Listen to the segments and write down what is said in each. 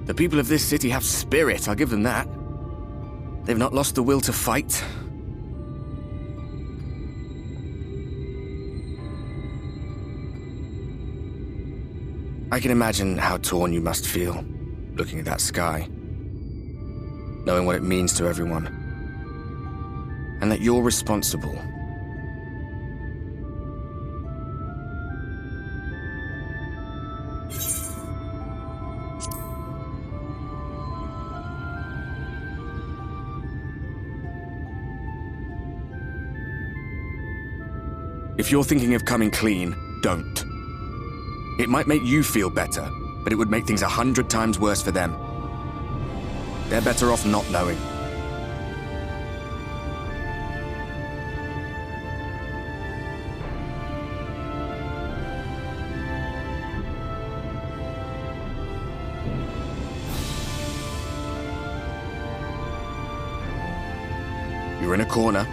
The people of this city have spirit, I'll give them that. They've not lost the will to fight. I can imagine how torn you must feel, looking at that sky, knowing what it means to everyone, and that you're responsible. If you're thinking of coming clean, don't. It might make you feel better, but it would make things 100 times worse for them. They're better off not knowing. You're in a corner,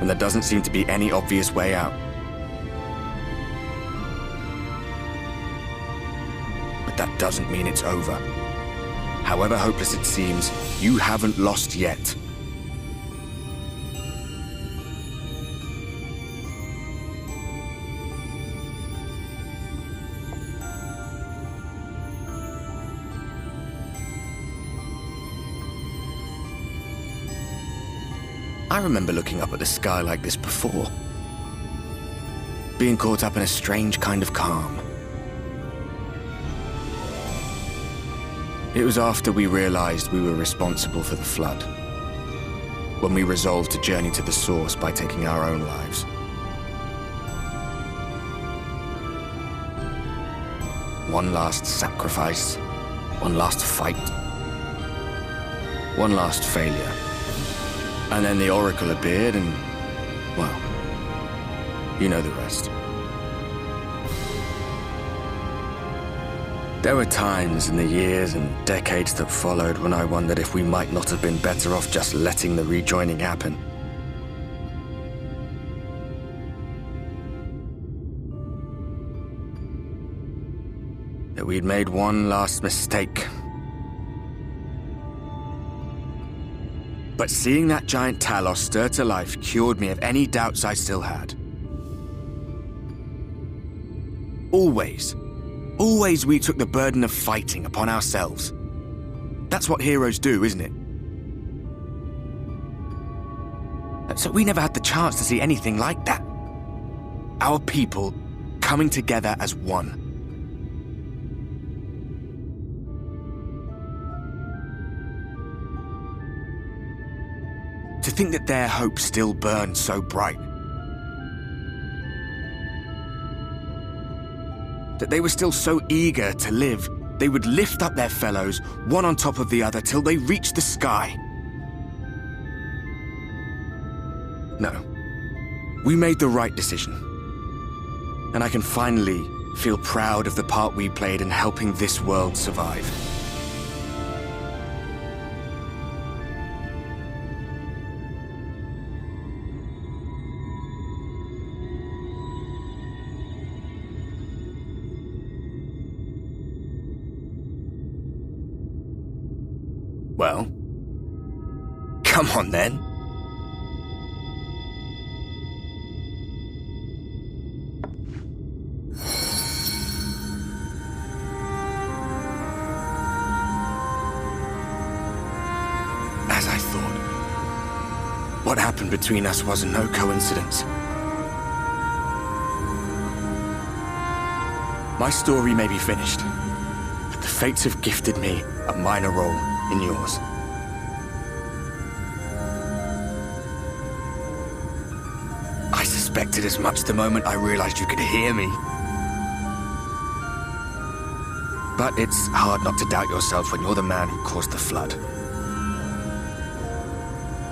and there doesn't seem to be any obvious way out. That doesn't mean it's over. However hopeless it seems, you haven't lost yet. I remember looking up at the sky like this before. Being caught up in a strange kind of calm. It was after we realized we were responsible for the flood, when we resolved to journey to the source by taking our own lives. One last sacrifice, one last fight, one last failure. And then the Oracle appeared and, well, you know the rest. There were times in the years and decades that followed when I wondered if we might not have been better off just letting the rejoining happen. That we'd made one last mistake. But seeing that giant Talos stir to life cured me of any doubts I still had. Always we took the burden of fighting upon ourselves. That's what heroes do, isn't it? So we never had the chance to see anything like that. Our people coming together as one. To think that their hope still burned so bright. That they were still so eager to live, they would lift up their fellows, one on top of the other, till they reached the sky. No. We made the right decision. And I can finally feel proud of the part we played in helping this world survive. Well, come on then. As I thought, what happened between us was no coincidence. My story may be finished, but the fates have gifted me a minor role in yours. I suspected as much the moment I realized you could hear me. But it's hard not to doubt yourself when you're the man who caused the flood.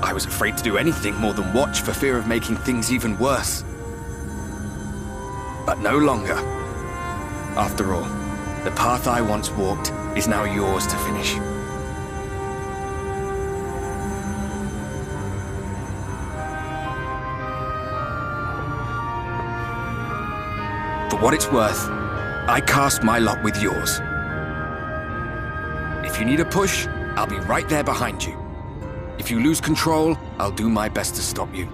I was afraid to do anything more than watch for fear of making things even worse. But no longer. After all, the path I once walked is now yours to finish. For what it's worth, I cast my lot with yours. If you need a push, I'll be right there behind you. If you lose control, I'll do my best to stop you.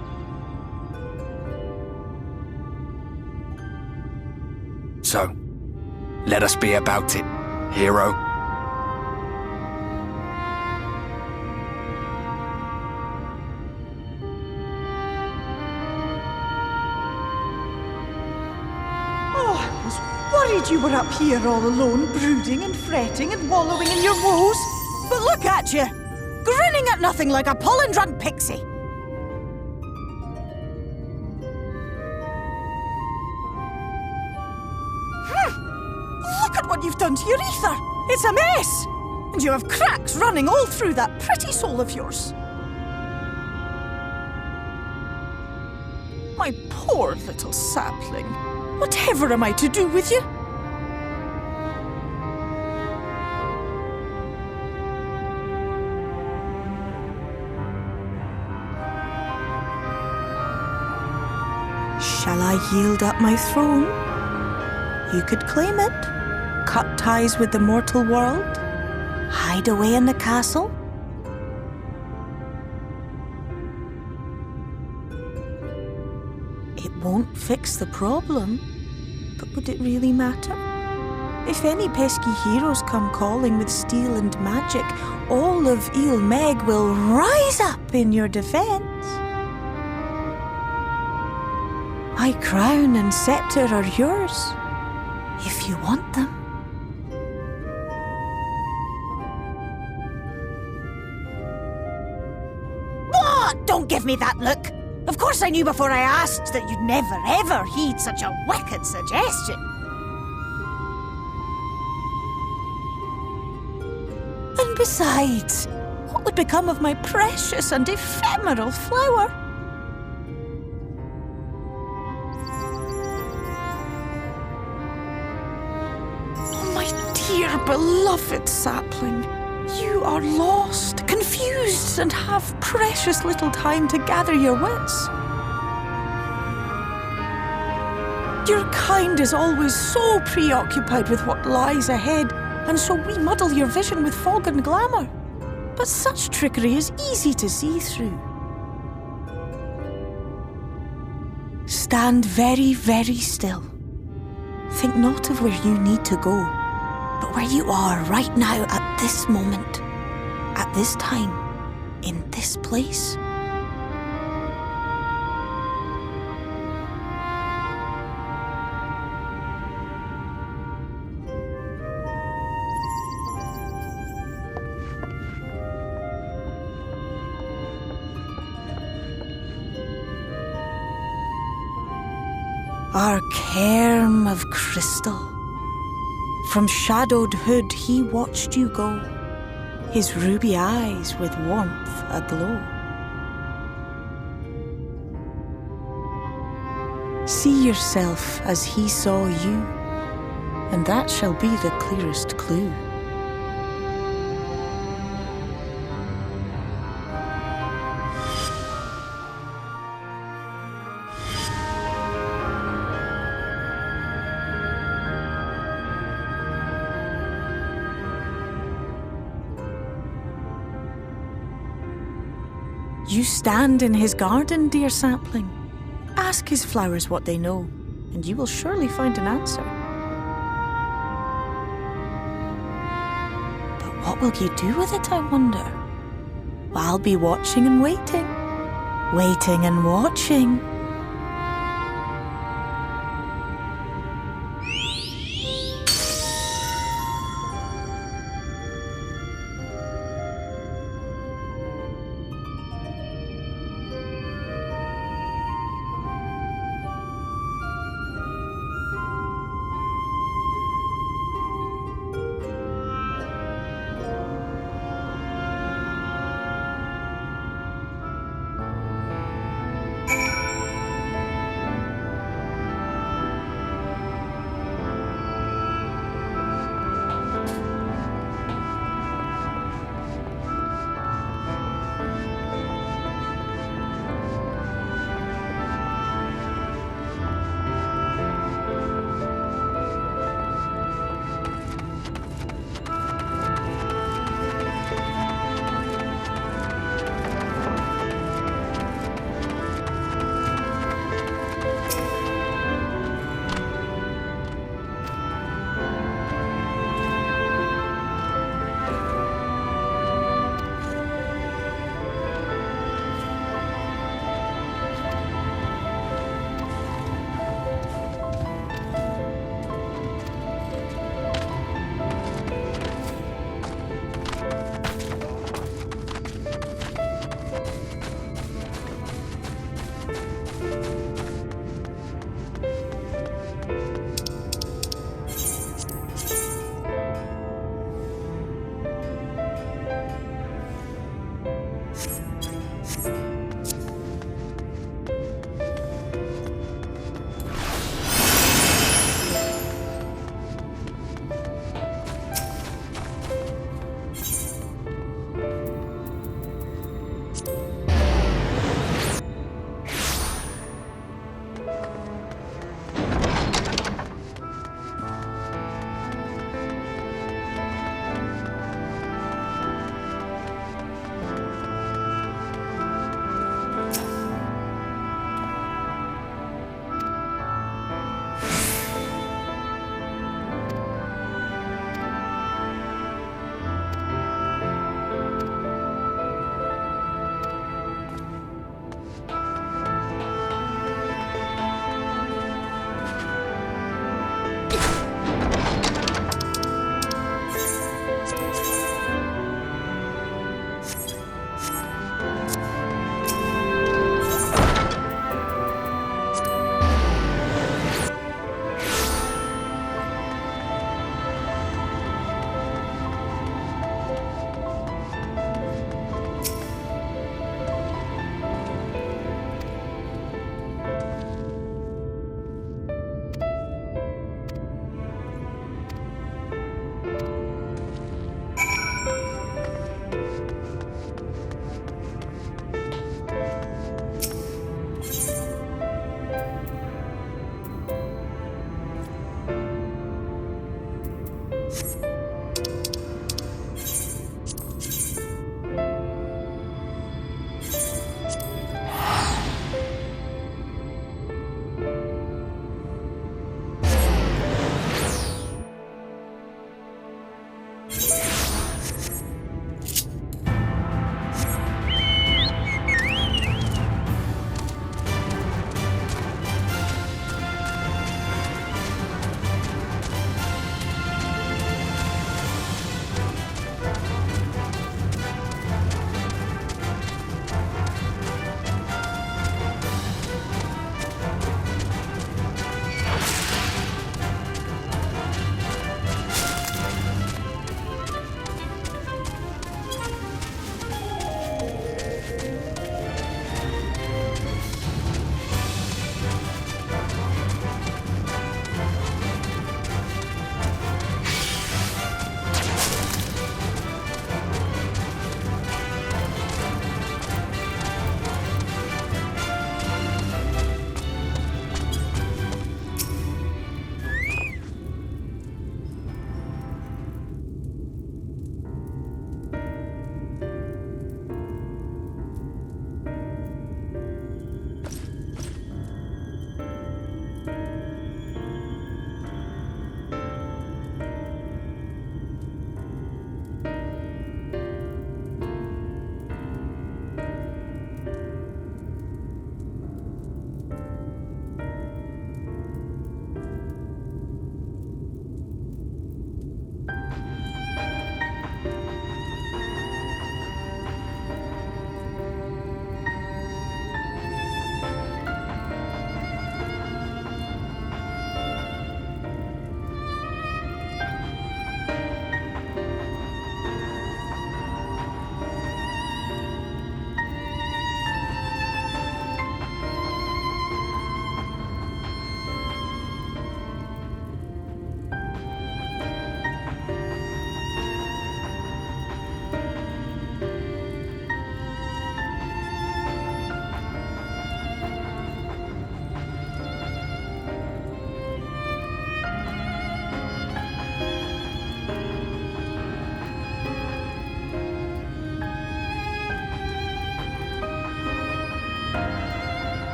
So, let us be about it, hero. Worried you were up here all alone, brooding and fretting and wallowing in your woes. But look at you, grinning at nothing like a pollen-drunk pixie. Look at what you've done to your ether. It's a mess. And you have cracks running all through that pretty soul of yours. My poor little sapling. Whatever am I to do with you? Shall I yield up my throne? You could claim it, cut ties with the mortal world, hide away in the castle. It won't fix the problem, but would it really matter? If any pesky heroes come calling with steel and magic, all of Il Meg will rise up in your defense. My crown and scepter are yours, if you want them. What? Don't give me that look! Of course I knew before I asked that you'd never ever heed such a wicked suggestion. And besides, what would become of my precious and ephemeral flower? Oh, my dear beloved sapling. You are lost, confused, and have precious little time to gather your wits. Your kind is always so preoccupied with what lies ahead, and so we muddle your vision with fog and glamour. But such trickery is easy to see through. Stand very, very still. Think not of where you need to go, but where you are right now at this moment, at this time, in this place. Our cairn of crystal. From shadowed hood he watched you go, his ruby eyes with warmth aglow. See yourself as he saw you, and that shall be the clearest clue. You stand in his garden, dear sapling. Ask his flowers what they know, and you will surely find an answer. But what will you do with it, I wonder? I'll be watching and waiting, waiting and watching.